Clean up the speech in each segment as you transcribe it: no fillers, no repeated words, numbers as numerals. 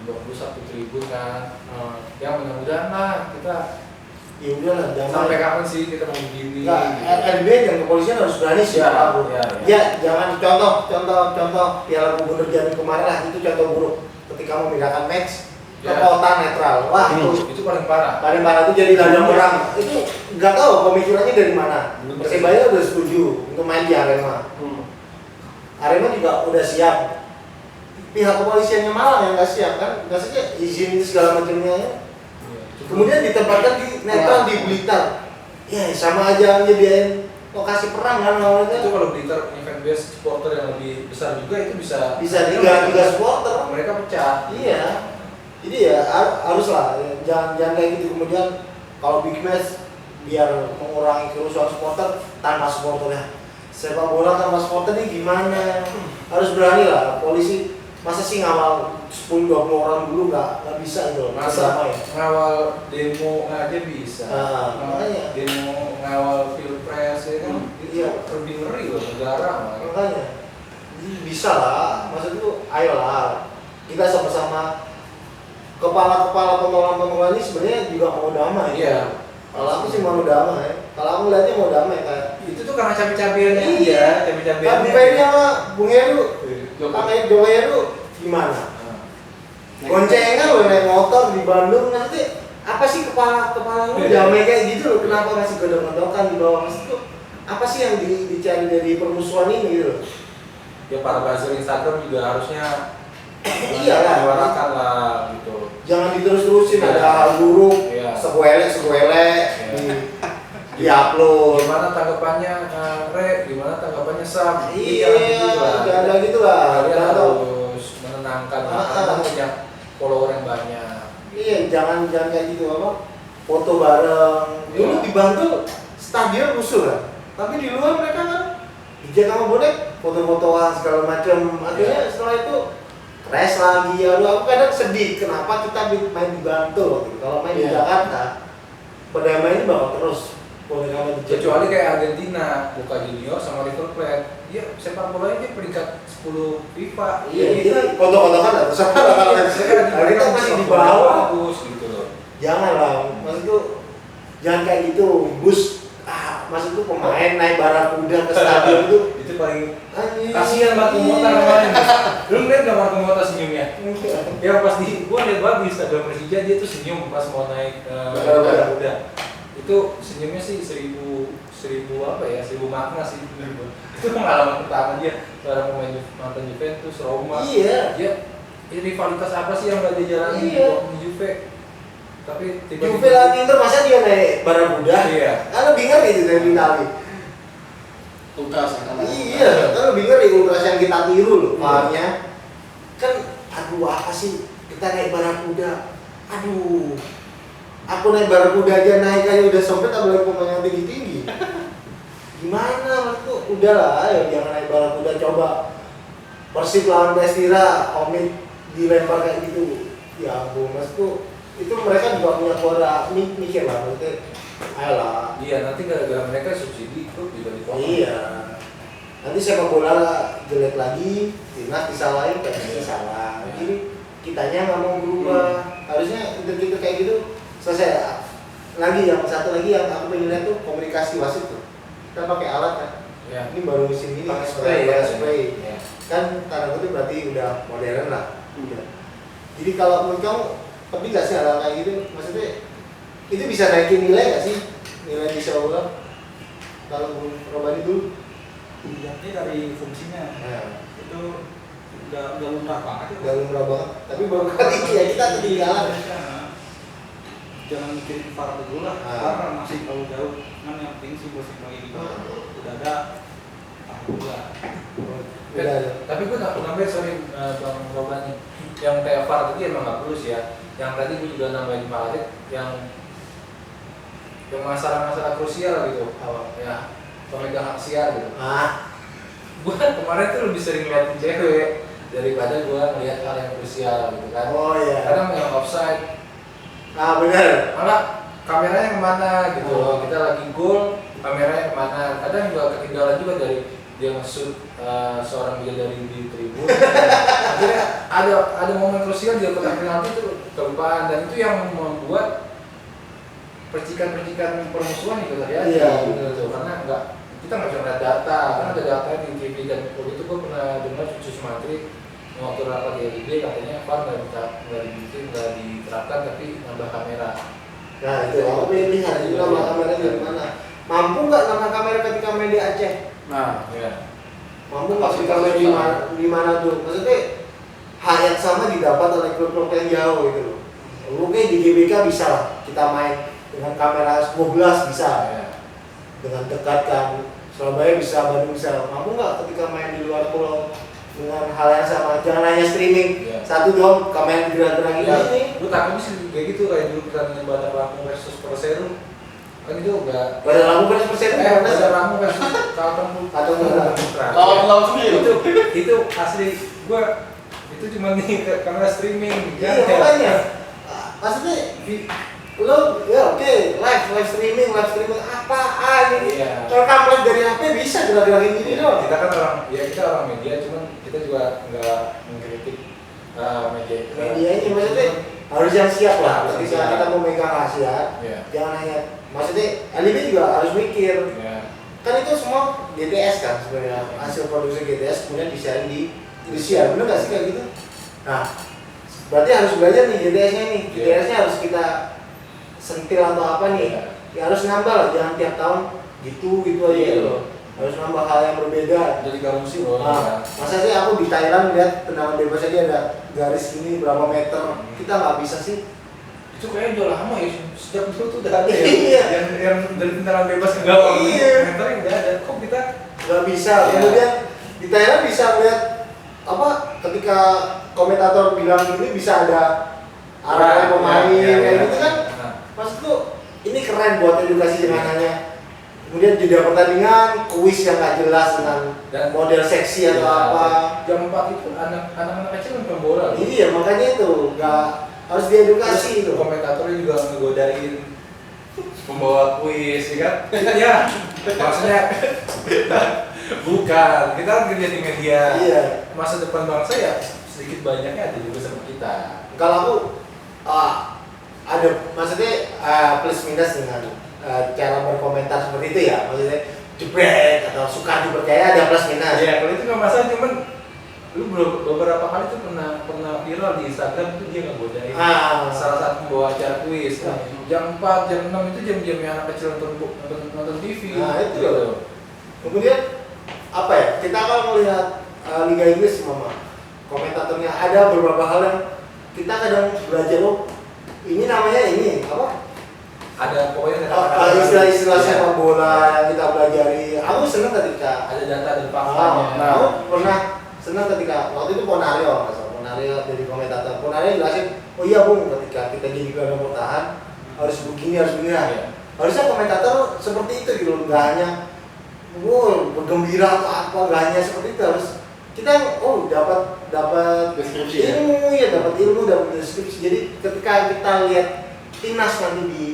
21 tribun kan. Yang mudah-mudahan lah kita Ya udah lah, jangan sampai kapan sih kita mau begini? Enggak, RB dan kepolisian harus berani sih Ya, kabur. ya. Ya, jangan contoh Piala Gubernur Jambi kemarin lah, itu contoh buruk ketika memindahkan match ke kota netral. Wah, itu paling parah. Paling parah itu jadi ladang perang. Itu nggak tahu pemikirannya dari mana. Persebaya udah setuju untuk main di Arema. Arema juga udah siap. Pihak kepolisiannya malah yang nggak siap kan, nggak saja izin itu segala macamnya. Ya. Kemudian ditempatkan di netral di Blitar. Ya sama aja nyediain lokasi perang kan awalnya. Itu kalau Blitar punya fanbase supporter yang lebih besar juga itu bisa tiga supporter. Mereka pecah. Iya. Jadi ya haruslah jangan kayak gitu. Kemudian kalau big match biar mengurangi kerusuhan supporter tanpa supporternya. Sepak bola tanpa supporter ini gimana? Harus berani lah. Polisi masa sih ngawal 10-20 orang dulu nggak bisa gitu. Masa ngawal demo aja bisa. Makanya demo ngawal pilpres ya kan iya. Lebih ngeri loh negara. Makanya bisa lah. Maksud itu ayolah kita sama-sama kepala pentolan ini sebenarnya juga mau damai. Iya. Kalau aku sih mau damai. Kalau aku lihatnya mau damai kayak itu tuh karena cabai-cabiannya. Iya, cabai-cabiannya. Cabai-cabiannya mah Bung Heru. Kang Jokowi Heru gimana? Goncengan lo naik motor di Bandung nanti apa sih kepala lu damai kayak gitu loh? Kenapa masih godok-godokan di bawah mas itu? Apa sih yang dicari dari permusuhan ini gitu loh? Ya para buzzer Instagram juga harusnya iya lah, menyuarakan lah gitu. Jangan diterus-terusin ada hal buruk, seguelek di upload. Gimana tanggapannya Re? Gimana tanggapannya Sam? Iya, ada gitu lah. Kalian harus menenangkan karena punya follower yang banyak. Iya, jangan kayak gitu apa? Foto bareng. Dulu di Bantul stadion rusuh kan, tapi di luar mereka kan hijau sama bonek, foto-fotoan segala macam. Akhirnya setelah itu crash lagi. Aduh, aku kadang sedih. Kenapa kita main di Bantul? Kalau main di Jakarta, perdamaian ini bakal terus. Kecuali kayak Argentina, Boca Junior sama River Plate, dia sepak bolanya dia peringkat 10 FIFA. Iya, kita foto-foto kan harus sama. Kita masih di bawah. Bagus gitu loh. Jangan lah, maksudku jangan kayak gitu. Bus, maksudku pemain naik barakuda ke stadion itu paling kasihan Marco Motta kemarin. Lu ngeliat nggak Marco Motta senyumnya? Ya pas gua lihat bagus Instagram Persija dia tuh senyum pas mau naik barakuda. Itu senyumnya sih 1000 makna sih bener. Itu pengalaman pertama dia seorang pemain mantan Juventus, Roma. Iya. Dia rivalitas apa sih yang gak dia jalani di Juve? Tapi tiba-tiba Juve lagi itu masa dia naik barakuda? Iya. Kan lebih ngeri itu dari Itali. Ultras Iya, kan lebih ngeri ultras yang kita tiru loh. Pahamnya kan aduh apa sih kita naik barakuda? Aduh. Aku naik barakuda aja naik aja udah sempit apalagi pemain yang tinggi-tinggi. Gimana maksudku? Udahlah, ayo jangan naik barakuda, coba Persib lawan Persira, komit dilempar kayak gitu. Ya ampun, maksudku itu mereka juga punya suara mikir lah, maksudnya ayolah. Iya, nanti gara-gara mereka subsidi klub juga dipotong. Iya. Nanti sepak bola jelek lagi, timnas disalahin, PSG salah. Jadi kitanya nggak mau berubah. Harusnya gitu kayak gitu selesai. Lagi yang satu lagi yang aku pengen lihat tuh komunikasi wasit tuh. Kita pakai alat kan. Ya. Ini baru musim ini pakai spray ya. spray. Ya. Kan tanda kutip berarti udah modern lah. Udah. Jadi kalau menurut kamu tapi nggak sih hal kayak gitu? Maksudnya itu bisa naikin nilai nggak sih? Nilai di sepak bola? Kalau Robani dulu? Dilihatnya dari fungsinya. Nah. Itu udah lumrah banget. Udah lumrah banget. Tapi baru kali ini ya kita ketinggalan. Jangan mikirin VAR dulu lah, VAR masih terlalu jauh. Kan yang penting sih musim ini udah ada alhamdulillah. Tapi gue nambahin sorry Bang Robani, yang kayak VAR tadi emang nggak perlu sih ya. Yang tadi gue juga nambahin Pak Adit yang masalah-masalah krusial gitu, ya pemegang hak siar gitu. Gue kemarin tuh lebih sering ngeliatin cewek daripada gue ngeliat hal yang krusial gitu kan. Oh iya. Kadang yang offside. Benar. Malah kameranya kemana gitu loh, kita lagi gol kameranya kemana, kadang juga ketinggalan juga dari dia nge-shoot seorang bidadari di tribun. Akhirnya ada momen krusial di kotak penalti itu kelupaan, dan itu yang membuat percikan-percikan permusuhan itu terjadi. Iya. Gitu. Karena kita nggak bisa lihat data, kan ada data di TV, dan waktu itu gue pernah dengar Cucu Sumantri waktu rapat di LIB katanya VAR nggak diterapkan, tapi nambah kamera. Nah itu aku pengen lihat itu nama kameranya dari mana. Mampu nggak nama kamera ketika main di Aceh? Nah, Ya. Mampu nggak ketika main di mana tuh? Maksudnya hal yang sama didapat oleh klub-klub yang jauh gitu loh. Mungkin di GBK bisa lah kita main dengan kamera 12 bisa, Ya. dengan dekat kan. Surabaya bisa, Bandung bisa. Mampu nggak ketika main di luar pulau dengan hal yang sama? Jangan hanya streaming Iya. satu dong kamera gerak-gerak ini. Gue takutnya sih kayak gitu, kayak dulu pertandingan Badak Lampung versus Persero kan itu enggak. Pada lampu persen mana sih? Badak Lampung versus Kalteng Putra. lawan sendiri. Itu asli gue itu cuma nih kamera streaming. Iya makanya. Maksudnya lo ya oke live streaming apaan ini? Iya. Rekam live dari HP bisa gerak-gerakin gini doang. Kita kan orang media, cuman kita juga nggak mengkritik Media ini maksudnya harus yang siap lah Harus ketika siap. kita mau megang rahasia. Iya. Jangan hanya maksudnya LIB juga harus mikir. Ya. Kan itu semua GTS kan sebenarnya hasil produksi GTS kemudian disiarin di Indosiar, bener nggak sih kayak gitu? Nah, berarti harus belajar nih GTS-nya nih. Iya. GTS-nya harus kita sentil atau apa nih? Iya. Ya harus nambah lah, jangan tiap tahun gitu aja Iya. gitu loh. Harus nambah hal yang berbeda. Jadi garungsi loh. Nah, masa sih aku di Thailand lihat tendangan bebas aja ada garis ini berapa meter, kita nggak bisa sih. Itu kayaknya udah lama ya, sejak dulu tuh udah ada ya. Iya. Yang dari tendangan bebas ke gawang Iya. komentarnya nggak ada. Kok kita Nggak bisa. Iya. Kemudian di Thailand bisa lihat apa ketika komentator bilang ini bisa ada arah pemain kayak gitu kan. Nah, Maksudku ini keren buat edukasi dengan hanya kemudian jeda pertandingan, kuis yang nggak jelas dengan Dan- model seksi atau ya, apa. Jam 4 itu anak-anak kecil nonton bola. loh. Iya makanya itu nggak harus diedukasi Terus itu. komentatornya juga ngegodain membawa kuis, ya kan? Ya, maksudnya bukan. Kita kan kerja di media. Iya. Masa depan bangsa ya sedikit banyaknya ada juga sama kita. Kalau aku ada maksudnya plus minus dengan cara berkomentar seperti itu ya, maksudnya jebret atau suka dipercaya ada plus minus. Ya, kalau itu nggak masalah, cuman lu beberapa kali tuh pernah viral di Instagram itu dia ngegodain salah satu pembawa acara kuis. Nah, jam 4, jam 6 itu jam-jamnya anak kecil nonton TV. Nah, itu gitu. loh. Kemudian apa ya? Kita kalau melihat Liga Inggris mama komentatornya ada beberapa hal yang kita kadang belajar loh. Ini namanya ini apa? Ada pokoknya Istilah-istilah Iya. sepak bola yang kita pelajari. Aku senang ketika Ada data dan faktanya. aku pernah senang ketika waktu itu Ponario, Ponario jadi komentator. Ponario jelasin, oh iya bung, ketika kita jadi gelandang bertahan harus begini. Iya. Harusnya komentator seperti itu gitu, nggak hanya bergembira atau apa, nggak hanya seperti itu. Harus kita dapat Deskripsi ya? ilmu, dapat deskripsi. Jadi ketika kita lihat timnas nanti di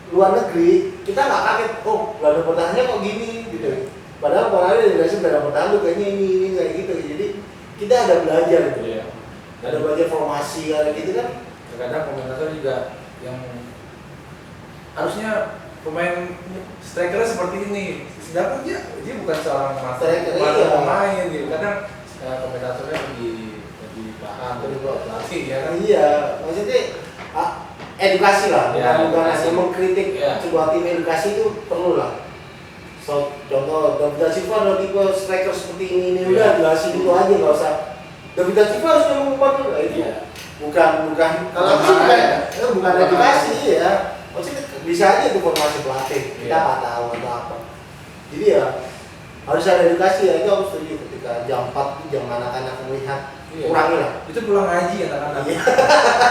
luar negeri, kita nggak kaget, oh gelandang bertahannya kok gini gitu. Padahal Ponario jelasin gelandang bertahan tuh kayaknya ini kayak gitu. Jadi kita ada belajar gitu. Iya. Ada belajar formasi kayak gitu kan. Terkadang komentator juga yang harusnya pemain strikernya seperti ini, sedangkan dia bukan seorang Striker, bukan iya. pemain gitu. Kadang komentatornya lebih paham dari pelatih ya kan. Iya, maksudnya edukasi lah, Ya, bukan edukasi. hanya mengkritik Ya. sebuah tim. Edukasi itu perlu lah. So, contoh David Silva ada tipe striker seperti ini Ya. udah jelasin itu aja, nggak usah David Silva harus mengumpat dulu itu. Iya. Bukan kalau aku sih bukan edukasi ya. Maksudnya bisa aja itu formasi pelatih, kita Iya. nggak tahu atau apa. Jadi ya harus ada edukasi ya, itu aku setuju ketika jam 4 itu jam anak-anak melihat. Iya. Kurangi lah. Itu pulang ngaji anak-anak. Iya.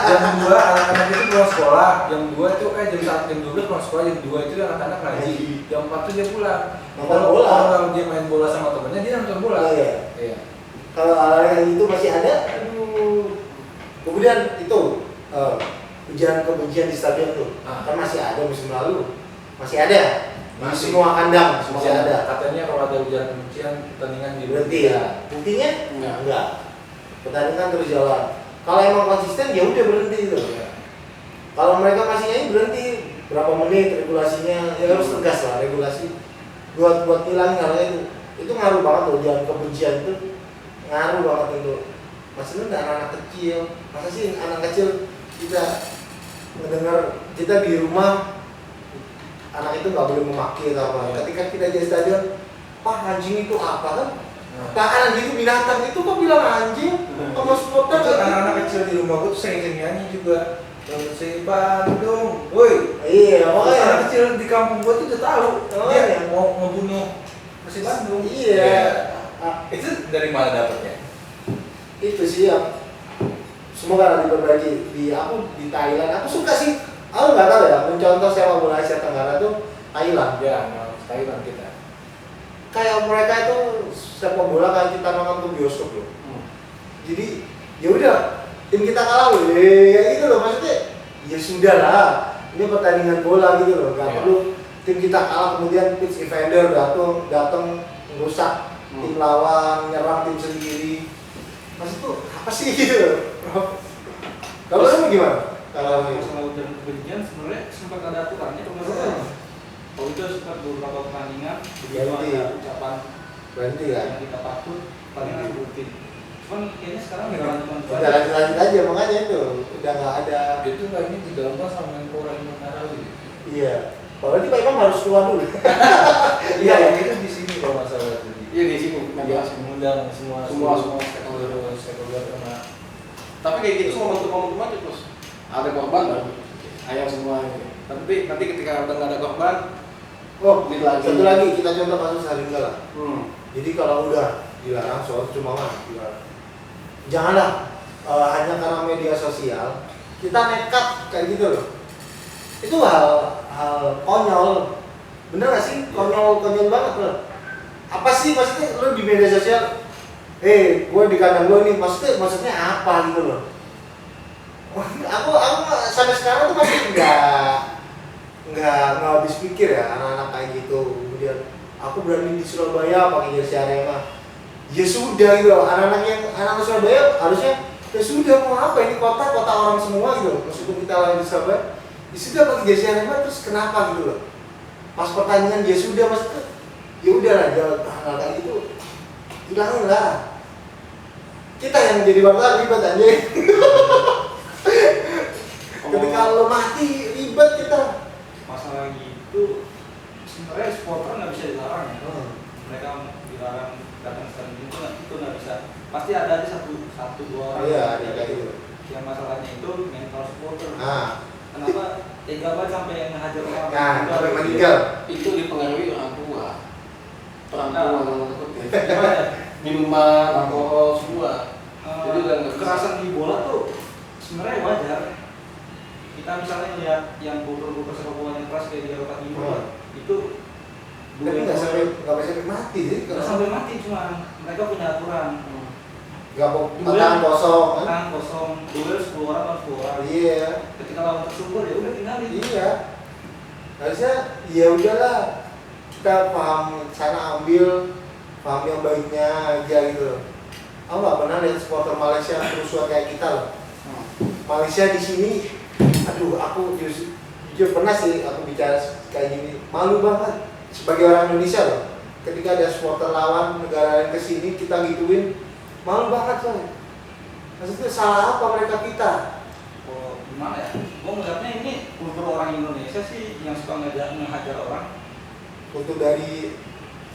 Jam 2 anak-anak itu pulang sekolah, jam 2 itu jam 12 pulang sekolah, jam 2 itu anak-anak ngaji. Jam 4 itu dia pulang. Nonton bola. Kalau dia main bola sama temennya, dia nonton bola. Iya. Iya. Kalau hal yang itu masih ada, aduh. Kemudian itu ujian kebencian di stadion tuh, Ah. kan masih ada musim lalu, masih ada. Di semua kandang masih ada. Katanya kalau ada hujan pertandingan Berarti ya. Buktinya enggak. Pertandingan terus jalan. Kalau emang konsisten ya udah berhenti gitu. Ya. Kalau mereka masih nyanyi berhenti berapa menit regulasinya ya harus tegas lah regulasi. Buat ngilangin hal itu ngaruh banget loh, jangan kebencian itu ngaruh banget itu. Maksudnya ada anak kecil, masa sih anak kecil kita mendengar kita di rumah anak itu nggak boleh memaki atau apa. Ketika kita di stadion, Pak anjing itu apa kan? Apaan anjing itu binatang itu kok bilang anjing? Sama supporter Itu anak-anak kecil di rumah gue tuh sering nyanyi juga. Si Bandung, woi. Iya, Anak makanya. kecil di kampung gue tuh udah tahu Oh, dia iya. mau ngebunuh Persib Bandung. Iya. Itu dari mana dapetnya? Itu sih yang semoga diperbaiki di Thailand. Aku suka sih. Aku nggak tahu ya. Mencontoh sepak bola Asia Tenggara tuh Thailand. Ya, Thailand kita. Kayak mereka itu sepak bola kayak kita nonton ke bioskop loh. Jadi ya udah tim kita kalah loh, ya gitu loh maksudnya. Ya sudah lah, ini pertandingan bola gitu loh, nggak perlu tim kita kalah kemudian pitch defender datang merusak tim lawan, nyerang tim sendiri. Maksud tuh apa sih gitu loh? Kalau kamu gimana? Kalau masalah ujaran kebencian sebenarnya sempat ada aturannya kemarin. Kalau itu sempat beberapa pertandingan begitu ada ucapan Berhenti kan? yang kita patut paling harus rutin. Cuman kayaknya sekarang nggak lanjut Udah lanjut aja makanya itu udah nggak ada. Itu kayaknya digabung sama Menpora Indonesia. Iya. Kalau itu memang harus keluar dulu. Iya, yang itu di sini kalau masalah itu. Iya di sini Dia mengundang semua stakeholder sama. Tapi kayak gitu momentum aja terus. Ada korban baru ayam semua ini. Tapi nanti ketika udah nggak ada korban, Satu lagi kita contoh kasus Haringga. hmm. Jadi kalau udah dilarang soal cuma dilarang. Janganlah hanya karena media sosial kita nekat kayak gitu loh. Itu hal konyol. Bener gak sih? Konyol banget loh. Apa sih maksudnya lu di media sosial? Gue di kandang gue nih, maksudnya apa gitu loh? Aku sampai sekarang tuh masih nggak habis pikir ya anak-anak kayak gitu. Kemudian aku berani di Surabaya pakai jersey Arema. Ya sudah gitu loh. Anak Surabaya harusnya ya sudah mau apa ini kota orang semua gitu. Meskipun kita lagi di Surabaya, ya sudah pakai jersey Arema terus kenapa gitu loh? Pas pertandingan ya sudah maksudnya ya udah lah hal kayak gitu hilangin lah. Kita yang jadi wartawan ribet anjing. Ketika lo mati ribet kita. masalah gitu sebenarnya supporter nggak bisa dilarang ya. Mereka dilarang datang ke stadion itu nggak bisa. Pasti ada aja satu dua orang. Iya, ada kayak gitu. Yang masalahnya itu mental supporter. Nah, Kenapa tega banget sampai yang ngehajar orang? sampai meninggal. Itu dipengaruhi orang tua. Gimana? Minuman, alkohol semua. Jadi udah nggak Kekerasan di bola tuh sebenarnya wajar. Kita misalnya lihat yang kultur sepak bola yang keras kayak di Eropa Timur, itu Tapi nggak sampai mati sih. nggak sampai mati, cuma mereka punya aturan. Nggak mau tangan kosong kan? Tangan kosong, duel 10 orang atau 10 orang. Iya, Ketika lawan tersungkur ya udah tinggalin. iya. Harusnya ya udahlah kita paham sana ambil paham yang baiknya aja gitu loh. Aku nggak pernah lihat supporter Malaysia kerusuhan kayak kita loh. Malaysia di sini, aduh aku jujur pernah sih aku bicara kayak gini, malu banget sebagai orang Indonesia loh. Ketika ada supporter lawan negara lain kesini kita gituin, malu banget loh. Maksudnya salah apa mereka kita? Oh, gimana ya? Gue melihatnya ini kultur orang Indonesia sih yang suka ngehajar orang. Untuk dari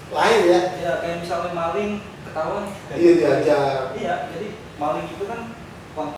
lain ya? Ya kayak misalnya maling ketahuan. Iya diajar. Iya, jadi maling itu kan